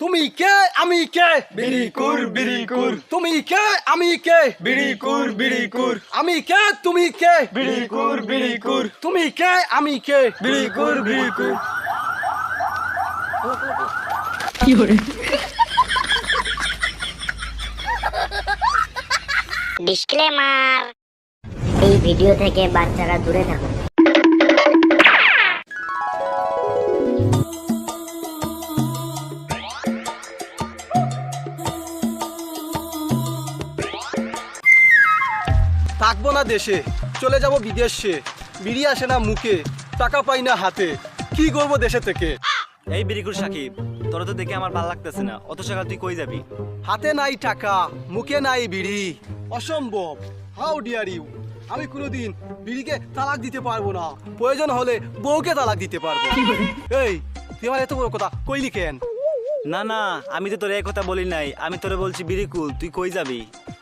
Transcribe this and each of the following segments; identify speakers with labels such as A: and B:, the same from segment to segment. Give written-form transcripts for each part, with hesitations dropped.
A: তুমি কে আমি কে
B: বিড়ি কুর
A: তুমি কে আমি কে
B: বিড়ি কুর
A: আমি কে তুমি কে
B: বিড়ি কুর
A: তুমি কে আমি কে
B: বিড়ি কুর
C: ডিসক্লেমার, এই ভিডিও থেকে বাচ্চারা দূরে থাকুন।
A: থাকবো না দেশে, চলে যাব বিদেশে। বিড়ি আসে না মুখে, টাকা পাই না হাতে, কি করবো দেশে থেকে।
D: এই বিরিকুর সাকিব, তোরা তো দেখে আমার ভালো লাগতেছে না। অত টাকা তুই কই যাবি?
A: হাতে নাই টাকা, মুখে নাই বিড়ি, অসম্ভব। How dare you. আমি কোনোদিন বিড়িকে তালাক দিতে পারবো না, প্রয়োজন হলে বউকে তালাক দিতে পারবো। এই তুই আমার এত বড় কথা কইলি কেন?
D: না না, আমি তো তোর এই কথা বলি নাই। আমি তোরে বলছি বিরিকুল, তুই কই যাবি?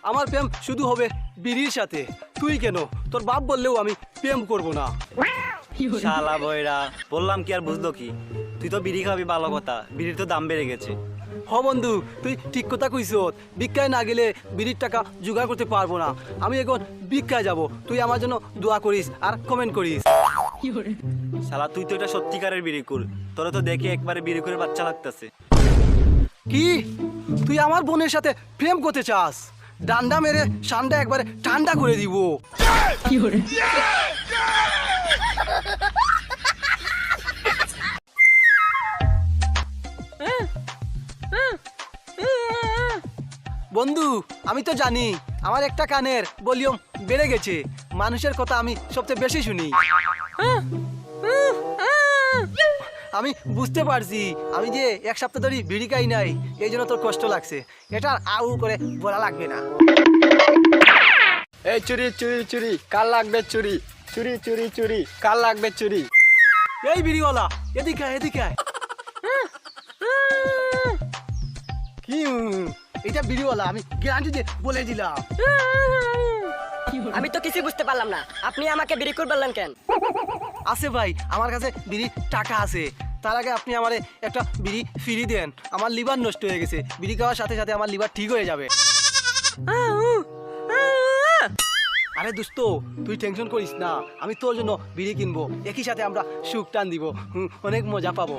A: আমার প্রেম শুধু হবে বিড়ির সাথে। তুই কেন? তোর বাপ বললেও আমি প্রেম করব না।
D: শালা বয়রা, বললাম কি আর বুঝলো কি? তুই তো বিড়ি খাবি ভালো কথা, বিড়ির তো দাম বেড়ে গেছে।
A: হ বন্ধু, তুই ঠিক কথা কইছ। ভিক্ষায় না গেলে বিড়ির টাকা জোগাড় করতে পারবো না। আমি এখন ভিক্ষায় যাব, তুই আমার জন্য দোয়া করিস আর কমেন্ট করিস।
D: শালা তুই তো এটা সত্যিকারের বিরিকুল, তোরা তো দেখে একবারে বিরিকুলের বাচ্চা লাগতেছে।
A: কি তুই আমার বোনের সাথে প্রেম করতে চাস? ডান্ডা মেরে সান্ডা একবারে ঠান্ডা করে দিব। বন্ধু, আমি তো জানি আমার একটা কানের ভলিউম বেড়ে গেছে। মানুষের কথা আমি সবচেয়ে বেশি শুনি। আমি বুঝতে পারছি, আমি যে এক সপ্তাহ ধরে বিড়ি খাই নাই, এই জন্য তোর কষ্ট লাগছে। এটা আউ করে বলা লাগবে না।
B: এই চুরি কাল লাগবে চুরি কাল লাগবে চুরি।
A: এই বিড়িওয়ালা, এদিকে আয়, এদিকে আয়। কি এটা বিড়িওয়ালা, আমি গ্যারান্টি দিয়ে বলে দিলাম।
E: আমি তো কিছু বুঝতে পারলাম না, আপনি আমাকে বিক্রি করে বললেন কেন?
A: আছে ভাই, আমার কাছে বিড়ির টাকা আছে। তার আগে আপনি আমারে একটা বিড়ি ফ্রি দেন। আমার লিভার নষ্ট হয়ে গেছে, বিড়ি খাওয়ার সাথে সাথে আমার লিভার ঠিক হয়ে যাবে। আরে দোস্ত, তুই টেনশন করিস না, আমি তোর জন্য বিড়ি কিনবো। একই সাথে আমরা সুখ টান দিব, অনেক মজা পাবো।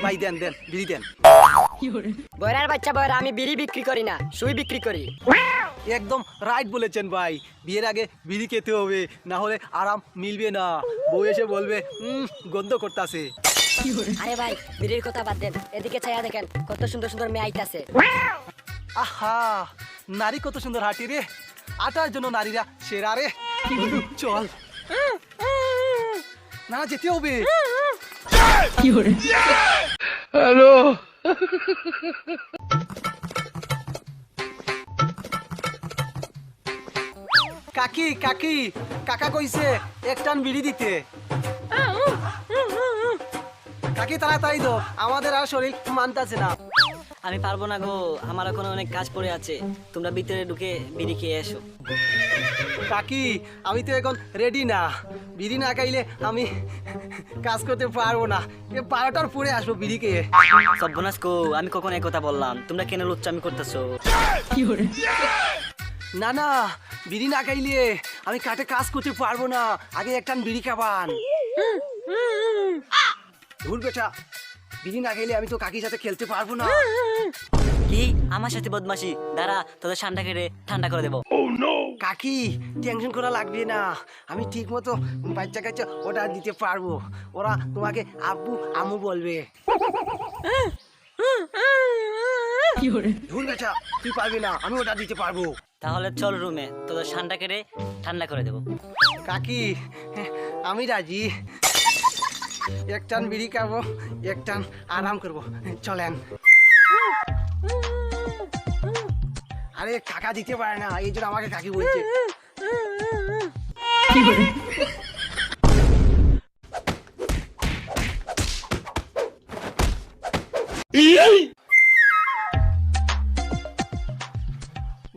A: ভাই দেন দেন, বিড়ি দেন।
E: বয়রার বাচ্চা বয়রা, আমি বিড়ি বিক্রি করি না, সুই বিক্রি করি।
A: একদম রাইট বলেছেন ভাই। বিয়ের আগে বিড়ি খেতে হবে, না হলে আরাম মিলবে না। বউ এসে বলবে গন্ধ করতেছে।
E: আরে ভাই, বিড়ির কথা বাদ দেন, এদিকে ছায়া দেখেন, কত সুন্দর সুন্দর মেয়ে আইতাছে।
A: আহা, নারী কত সুন্দর হাঁটি রে, আটার জন্য নারীরা সেরা রে। চল না, যেতে হবে।
B: হ্যালো,
A: কাকি কাকি, কাকা কইছে এক টান বিড়ি দিতে। কাকি তাড়াতাড়ি দো, আমাদের আর শরীর মানতাছে না।
E: আমি পারবো না গো, আমার এখন অনেক কাজ পড়ে আছে। তোমরা ভিতরে ঢুকে বিড়ি খেয়ে এসো।
A: কাকি, আমি তো এখন রেডি না। বিড়ি না খাইলে আমি কাজ করতে পারবো না। 12টার পরে আসবো বিড়ি খেয়ে।
E: সর্বনাশ গো, আমি কখন এক কথা বললাম? তোমরা কেন লুচ্চামি করতেছো?
A: না না, বিড়ি না খাইলে আমি কাটে কাজ করতে পারবো না। আগে একটা বিড়ি খাবান। ভুল বেটা, বিড়ি না খাইলে আমি তো কাকির সাথে খেলতে পারবো না।
E: কি আমার সাথে বদমাশি? দাঁড়া, তোদের ঠান্ডা কেটে ঠান্ডা করে দেবো।
A: কাকি, টেনশন করা লাগবে না, আমি ঠিক মতো বাচ্চা কাচ্চা অর্ডার দিতে পারবো। ওরা তোমাকে আব্বু আম্মু বলবে। ভুল বেটা, তুই পারবি না, আমি অর্ডার দিতে পারবো।
E: তাহলে চল রুমে, তোদের ঠান্ডা কেটে ঠান্ডা করে দেবো।
A: কাকি, আমি রাজি। এক টান বিড়ি খাবো, এক টান আরাম করবো, চলেন। আরে কাকা দিতে পারে না, এই জন্য আমাকে কাকি বলছে।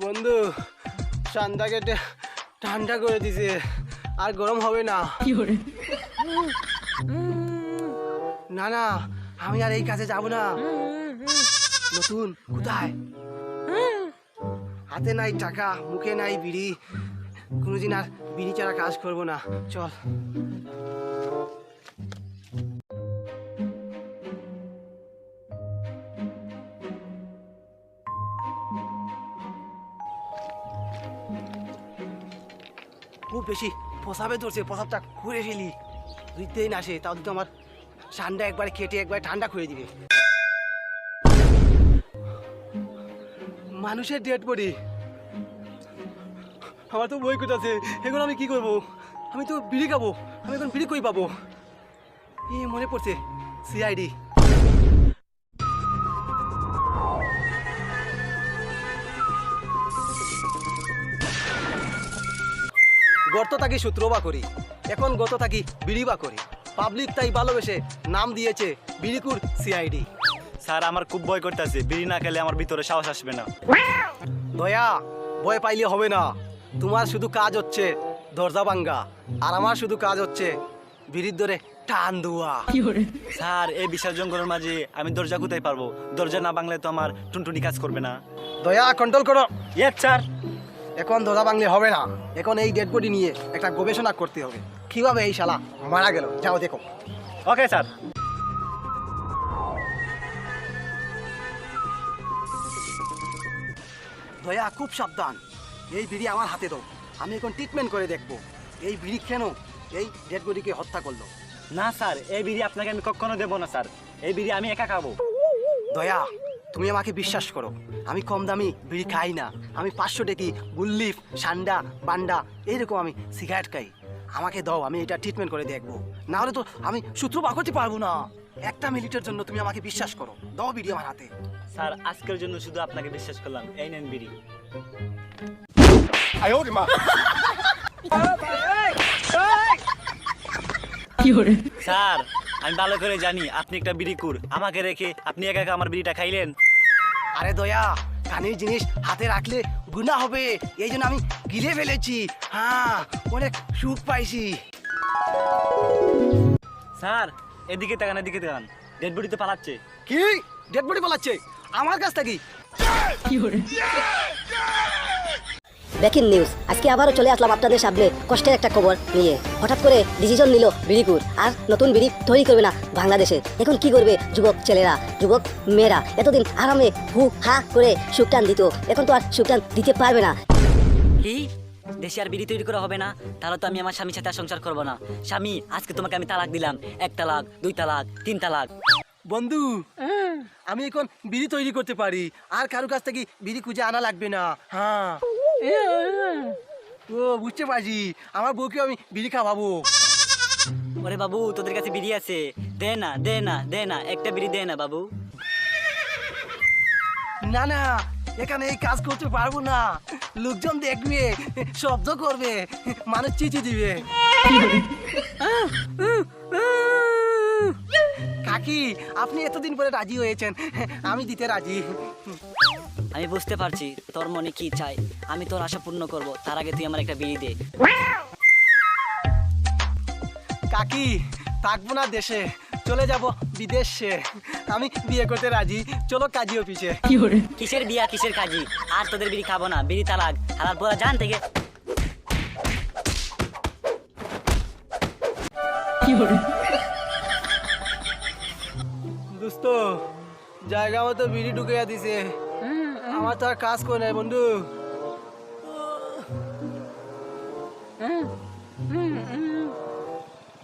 A: বন্ধু, ঠান্ডা কেটে ঠান্ডা করে দিছে, আর গরম হবে না। না না, আমি আর এই কাজে যাব না। নতুন কোথায়? হাতে নাই টাকা, মুখে নাই বিড়ি, কোনোদিন আর বিড়ি ছাড়া কাজ করবো না। চল। খুব বেশি প্রসাবে ধরছে, প্রসাবটা ঘুরে ফেলি। দুই দিন আসে, তাও তো আমার ঠান্ডা একবারে কেটে একবারে ঠান্ডা করে দিবে। মানুষের ডেড বডি, আমার তো বই কোথাছে, এখন আমি কি করবো? আমি তো বিড়ি খাবো, আমি এখন বিড়ি কই পাবো? মনে পড়ছে, সিআইডি। গর্ত থাকি সূত্র বা করি, এখন গত থাকি বিড়ি বা করি। পাবলিক তাই ভালোবেসে নাম দিয়েছে বিড়িকুর সিআইডি।
D: স্যার আমার খুব ভয় করতেছে, বিড়ি না খেলে আমার ভিতরে সাহস আসবে না।
A: দয়া, ভয় পাইলে হবে না। তোমার শুধু কাজ হচ্ছে দরজা ভাঙ্গা, আর আমার শুধু কাজ হচ্ছে বিড়ির ধরে টান দেওয়া।
D: স্যার এই বিশাল জঙ্গলের মাঝে আমি দরজা কোথায় পারবো? দরজা না ভাঙলে তো আমার টুনটুনি কাজ করবে না।
A: দয়া, কন্ট্রোল করো।
D: Yes sir.
A: এখন দরজা ভাঙলে হবে না, এখন এই ডেড বডি নিয়ে একটা গবেষণা করতে হবে। কিভাবে এই শালা মারা গেল, যাও দেখো।
D: Okay sir.
A: দয়া, খুব সাবধান। এই বিড়ি আমার হাতে দাও, আমি এখন ট্রিটমেন্ট করে দেখবো এই বিড়ি কেন এই ডেড বডিকে হত্যা করলো।
D: না স্যার, এই বিড়ি আপনাকে আমি কখনো দেবো না স্যার, এই বিড়ি আমি একা খাবো।
A: দয়া, তুমি আমাকে বিশ্বাস করো, আমি কম দামি বিড়ি খাই না। আমি 500 টেকি গুল্লিফ, সান্ডা, বান্ডা এইরকম আমি সিগারেট খাই। আমাকে দাও, আমি এটা ট্রিটমেন্ট করে দেখবো। না হলে তো আমি সূত্র বার করতে পারবো না। একটা মিনিটের জন্য তুমি আমাকে বিশ্বাস করো, দাও বিড়ি আমার হাতে।
D: স্যার আজকের জন্য শুধু আপনাকে বিশ্বাস করলাম, এই নেন বিড়ি। স্যার আমি ভালো করে জানি আপনি একটা বিড়ি কুর, আমাকে রেখে আপনি একা একা আমার বিড়িটা খাইলেন।
A: আরে দয়া, কানের জিনিস হাতে রাখলে গুনাহ হবে, এই জন্য আমি গিলে ফেলেছি। হ্যাঁ, অনেক সুখ পাইছি।
D: স্যার এদিকে তাকান, এদিকে তাকান, ডেড বডি তো পালাচ্ছে।
A: কি ডেড বডি পালাচ্ছে আমার কাছ থেকে?
F: ব্রেকিং নিউজ, আজকে আবারও চলে আসলাম আপনাদের সামনে কষ্টের একটা খবর নিয়ে। হঠাৎ করে ডিসিশন নিল বিড়িকুর আর নতুন বিড়ি তৈরি করবে না বাংলাদেশে। এখন কি করবে যুবক ছেলেরা, যুবক মেয়েরা? এতদিন আরামে হু হা করে সুকটান দিত, এখন তো আর সুকটান দিতে পারবে না।
E: কি দেশে আর বিড়ি তৈরি করা হবে না? তাহলে তো আমি আমার স্বামীর সাথে আর সংসার করবো না। স্বামী, আজকে তোমাকে আমি তালাক দিলাম। 1 তালাক, 2 তালাক, 3 তালাক।
A: বন্ধু, আমি এখন বিড়ি তৈরি করতে পারি, আর কারো কাছ থেকে বিড়ি খুঁজে আনা লাগবে না। হ্যাঁ, ও বুঝতে পারছি, আমার বউকে আমি বিড়ি খাওয়াবো।
E: ওরে বাবু, তোদের কাছে বিড়ি আছে? দে না, দে না, দে না, একটা বিড়ি দে না বাবু।
A: না না, এখানে এই কাজ করতে পারবো না। লোকজন দেখবে, শব্দ করবে, মানুষ চিঠি দিবে। কাকি, আপনি এতদিন পরে রাজি হয়েছেন, আমি দিতে রাজি।
E: আমি বুঝতে পারছি তোর মনে কি চাই, আমি তোর আশা পূর্ণ করব। তার আগে তুই আমার একটা বিড়ি দে।
A: কাকি, থাকবো না দেশে, চলে যাব বিদেশে। আমি বিয়ে করতে রাজি, চলো কাজী অফিসে।
E: কিসের বিয়া, কিসের কাজী? আর তোদের বিড়ি খাবো না, বিড়ি তালাক। হালার পরা জান থেকে।
A: দোস্ত, জায়গা মতো বিড়ি ঢুকিয়া দিছে, আমার তো আর কাজ করে নাই বন্ধু।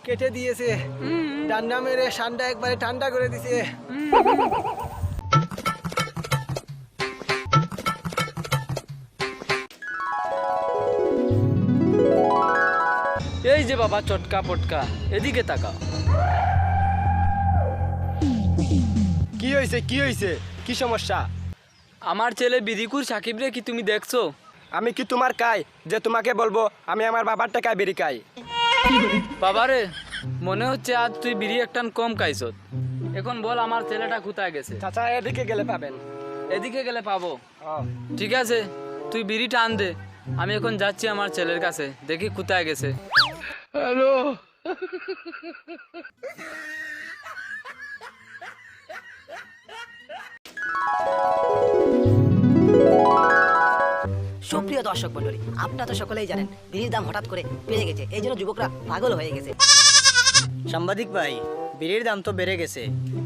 A: কেটে দিয়েছে, ডান্ডা মেরে সান্ডা একবারে ঠান্ডা করে দিছে।
G: এই যে বাবা চটকা পটকা, এদিকে তাকা।
B: কি হয়েছে, কি হয়েছে, কি সমস্যা?
G: আমার ছেলে বিদিকুর সাকিব রে কি তুমি দেখছো?
B: আমি কি তোমার কাই যে তোমাকে বলবো আমি আমার বাবার টাকায় বেরি খাই?
G: বাবারে, মনে হচ্ছে আজ তুই বিড়ি একটান কম খাইছত। এখন বল আমার ছেলেটা কোথায় গেছে?
B: চাচা এদিকে গেলে পাবেন।
G: এদিকে গেলে পাবো? ঠিক আছে, তুই বিড়িটা আন দে, আমি এখন যাচ্ছি আমার ছেলের কাছে, দেখি কোথায় গেছে।
B: হ্যালো,
F: দর্শক মন্ডলী, আপনারা তো সকলেই জানেন বিড়ির দাম হঠাৎ করে বেড়ে গেছে, এই জন্য যুবকরা পাগল হয়ে গেছে।
E: সাংবাদিক ভাই, বিড়ির দাম তো বেড়ে গেছে,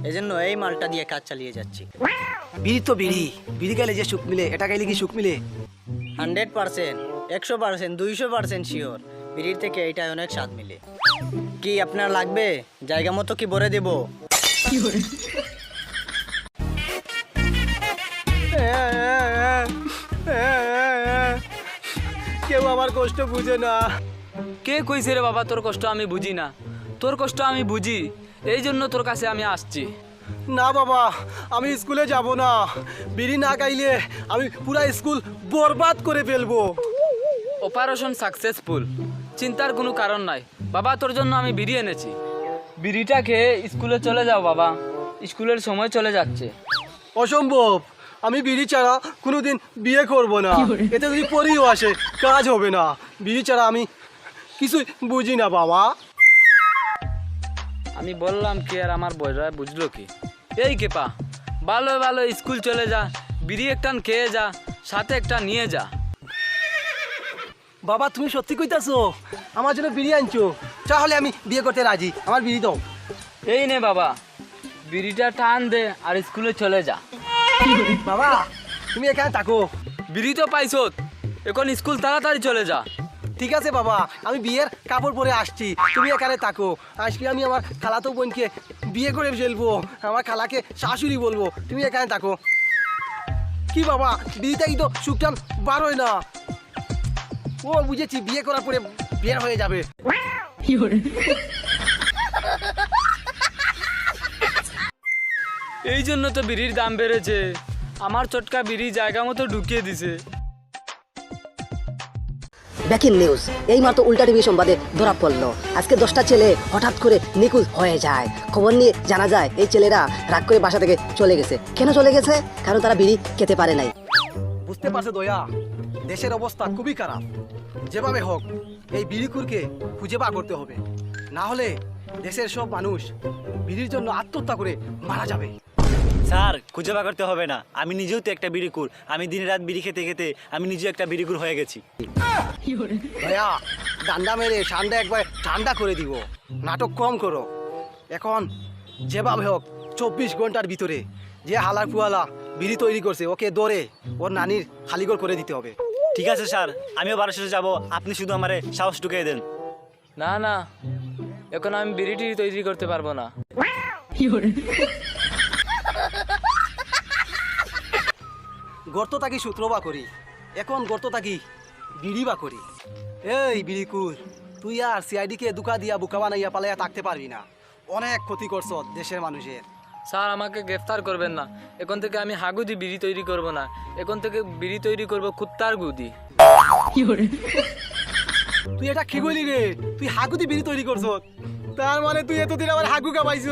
E: এজন্য এই মালটা দিয়ে কাজ চালিয়ে যাচ্ছি।
A: বিড়ি তো বিড়ি, বিড়ি খাইলে যে সুখ মিলে, এটা খাইলে কি সুখ মিলে?
E: 100%, 100%, 200% শিওর, বিড়ির থেকে এইটাই অনেক স্বাদ মিলে। কি আপনার লাগবে? জায়গা মতো কি ভরে দেব?
A: কেউ আমার কষ্ট বুঝে না।
G: কে কইছে রে বাবা তোর কষ্ট আমি বুঝি না? তোর কষ্ট আমি বুঝি, এই জন্য তোর কাছে আমি আসছি।
A: না বাবা, আমি স্কুলে যাব না। বিড়ি না খাইলে আমি পুরা স্কুল বরবাদ করে ফেলবো।
G: অপারেশন সাকসেসফুল, চিন্তার কোনো কারণ নাই বাবা, তোর জন্য আমি বিড়ি এনেছি। বিড়িটা খেয়ে স্কুলে চলে যাও বাবা, স্কুলের সময় চলে যাচ্ছে।
A: অসম্ভব, আমি বিড়ি ছাড়া কোনোদিন বিয়ে করব না। এতে যদি পরিও আসে কাজ হবে না। বিড়ি ছাড়া আমি কিছুই বুঝি না বাবা।
G: আমি বললাম কি আর আমার বয়রা বুঝলো কি? এই কেপা, ভালো ভালো স্কুল চলে যা, বিড়ি একটান খেয়ে যা, সাথে একটা নিয়ে যা।
A: বাবা তুমি সত্যি কইতাছো? আমার জন্য বিড়ি আনছো? তাহলে আমি বিয়ে করতে রাজি, আমার বিড়ি দাও।
G: এই নে বাবা, বিড়িটা টান দে আর স্কুলে চলে যা।
A: বাবা তুমি এখানে থাকো।
G: বিড়ি তো পাইছো, এখন স্কুল তাড়াতাড়ি চলে যা।
A: ঠিক আছে বাবা, আমি বিয়ের কাপড় পরে আসছি, তুমি এখানে থাকো। আজকে আমি আমার খালাতো বোনকে বিয়ে করে ফেলবো, আমার খালাকে শাশুড়ি বলবো। তুমি এখানে থাকো। কি বাবা, বিড়িটা কিন্তু সুখটান বারোয় না। ও বুঝেছি, বিয়ে করার পরে বের হয়ে যাবে।
G: এই জন্য তো বিড়ির দাম বেড়েছে। আমার চটকা বিড়ি জায়গা মতো ঢুকিয়ে দিছে।
F: ব্রেকিং নিউজ, এই মাত্র উল্টা টিভি সংবাদে ধরা পড়লো। আজকে 10টা ছেলে হঠাৎ করে নিখোঁজ হয়ে যায়। খবর নিয়ে জানা যায় এই ছেলেরা রাগ করে বাসা থেকে চলে গেছে। কেন চলে গেছে? কারণ তারা বিড়ি খেতে পারে নাই।
A: বুঝতে পারছো দয়া, দেশের অবস্থা খুবই খারাপ। যেভাবে হোক এই বিড়িকুরকে খুঁজে বার করতে হবে, না হলে দেশের সব মানুষ বিড়ির জন্য আত্মহত্যা করে মারা যাবে।
D: স্যার, খুঁজে বার করতে হবে না, আমি নিজেও তো একটা বিড়িকুর। আমি দিন রাত বিড়ি খেতে খেতে আমি নিজেও একটা বিড়িকুর হয়ে গেছি।
A: দয়া, ডান্ডা মেরে ঠান্ডা একবার ঠান্ডা করে দিব। নাটক কম করো। এখন যেভাবে হোক 24 ঘন্টার ভিতরে যে হালার ফুয়ালা বিড়ি তৈরি করছে ওকে ধরে ওর নানির খালিগড় করে দিতে হবে।
D: ঠিক আছে স্যার, আমিও বারাসাতে যাব, আপনি শুধু আমারে সাহস ঢুকিয়ে দেন।
G: না না, এখন আমি বিড়িটি তৈরি করতে পারবো না।
A: গর্ত থাকি সূত্র বা করি, এখন গর্ত থাকি বিড়ি বা করি। এই বিড়িকুর, তুই আর সিআইডিকে দুকা দিয়া বুকা বানাইয়া পালাইয়া থাকতে পারবি না। অনেক ক্ষতি করছ দেশের মানুষের।
G: স্যার আমাকে গ্রেফতার করবেন না। এখন থেকে আমি হাগুদি বিড়ি তৈরি করব না, এখন থেকে বিড়ি তৈরি করব কুত্তার গুদি।
A: তুই এটা কি বলি রে? তুই হাগুদি বিড়ি তৈরি করছ? তার মানে তুই এতদিন আমার হাগু কামাইছ।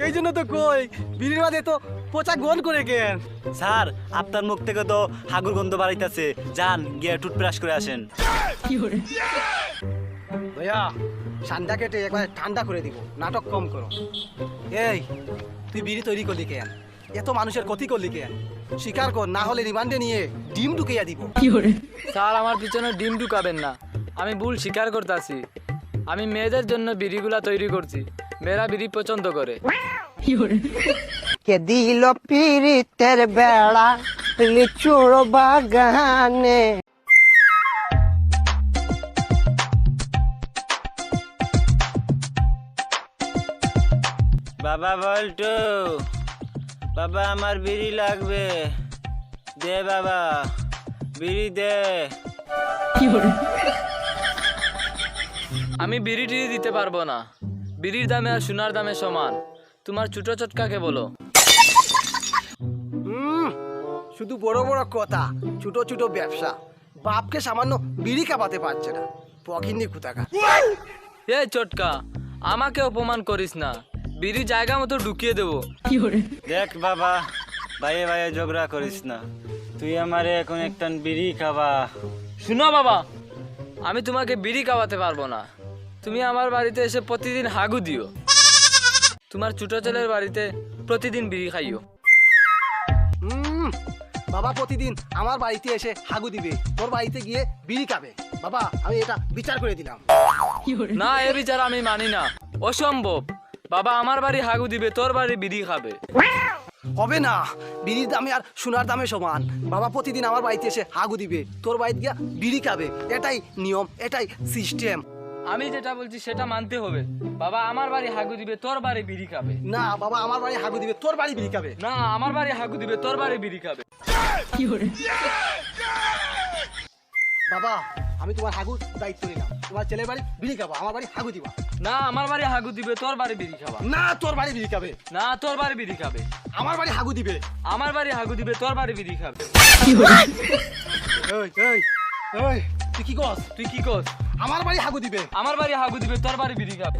A: এই জন্য তো কই বিড়ির মাঝে তো পচা গন করে কেন?
D: স্যার, আপনার মুখ থেকে তো হাগুর গন্ধ বাড়াইতেছে, যান গিয়ে টুথব্রাশ করে আসেন।
A: ভাইয়া, ঠান্ডা কেটে একবার ঠান্ডা করে দিব। নাটক কম করো। এই তুই বিড়ি তৈরি করলি কেন? এত মানুষের ক্ষতি করলি কেন? স্বীকার কর, না হলে রিমান্ডে নিয়ে ডিম ঢুকিয়া দিব।
G: স্যার আমার পিছনে ডিম ঢুকাবেন না, আমি ভুল স্বীকার করতেছি। আমি মেয়েদের জন্য বিড়িগুলা তৈরি করছি, মেয়েরা বিড়ি পছন্দ করে।
B: কে দিল পিরিতের বেড়া লিচুর বাগানে।
D: বাবা বলটু, বাবা আমার বিড়ি লাগবে, দে বাবা বিড়ি দে।
G: আমি বিড়ি টিড়ি দিতে পারবো না, বিড়ির দামে আর সোনার দামে সমান। তোমার ছোট চটকাকে বলো।
A: শুধু বড় বড় কথা, ছোট ছোট ব্যবসা। বাপকে সামান্য বিড়ি কাঁপাতে পারছে না, পকিন্নি কুতাকা।
G: এ চটকা, আমাকে অপমান করিস না, বিড়ি জায়গা মতো ঢুকিয়ে দেবো।
D: দেখ বাবা, ভাইয়ে ভাইয়ে ঝগড়া করিস না, তুই আমারে এখন একটা বিড়ি খাবা।
G: শুনো বাবা, আমি তোমাকে বিড়ি খাওয়াতে পারবো না। তুমি আমার বাড়িতে এসে প্রতিদিন হাগু দিও, তোমার ছোট ছেলের বাড়িতে প্রতিদিন বিড়ি খাইও।
A: বাবা প্রতিদিন আমার বাড়িতে এসে হাগু দিবে, তোর বাড়িতে গিয়ে বিড়ি খাবে। বাবা আমি এটা বিচার করে দিলাম।
G: না, এ বিচার আমি মানি না, অসম্ভব। বাবা আমার বাড়ি হাগু দিবে, তোর বাড়ি বিড়ি খাবে।
A: হবে না, বিড়ির দামে আর সোনার দামে সমান। বাবা প্রতিদিন আমার বাড়িতে এসে হাগু দিবে, তোর বাড়িতে গিয়ে বিড়ি খাবে। এটাই নিয়ম, এটাই সিস্টেম।
G: আমি যেটা বলছি সেটা মানতে হবে। বাবা আমার বাড়ি হাগু দিবে, তোর বাড়ি বিড়ি খাবে।
A: না বাবা আমার বাড়ি হাগু দিবে, তোর বাড়ি বিড়ি খাবে।
G: না, আমার বাড়ি হাগু দিবে, তোর বাড়ি বিড়ি খাবে।
A: বাবা আমি তোমার হাগুর দায়িত্ব নিলাম, তোমার ছেলের বাড়ি বিড়ি খাবো, আমার বাড়ি হাগু দিবা।
G: না, আমার বাড়ি হাগু দিবে, তোর বাড়ি বিড়ি খাবা।
A: না তোর বাড়ি বিড়ি খাবে।
G: না, তোর বাড়ি বিড়ি খাবে।
A: আমার বাড়ি হাগু দিবে।
G: আমার বাড়ি হাগু দিবে, তোর বাড়ি বিড়ি খাবে।
A: এই এই এই তুই কি কস?
G: তুই কি কস?
A: আমার বাড়ি হাগু দিবে।
G: আমার বাড়ি হাগু দিবে, তোর বাড়ি বিড়ি খাবে।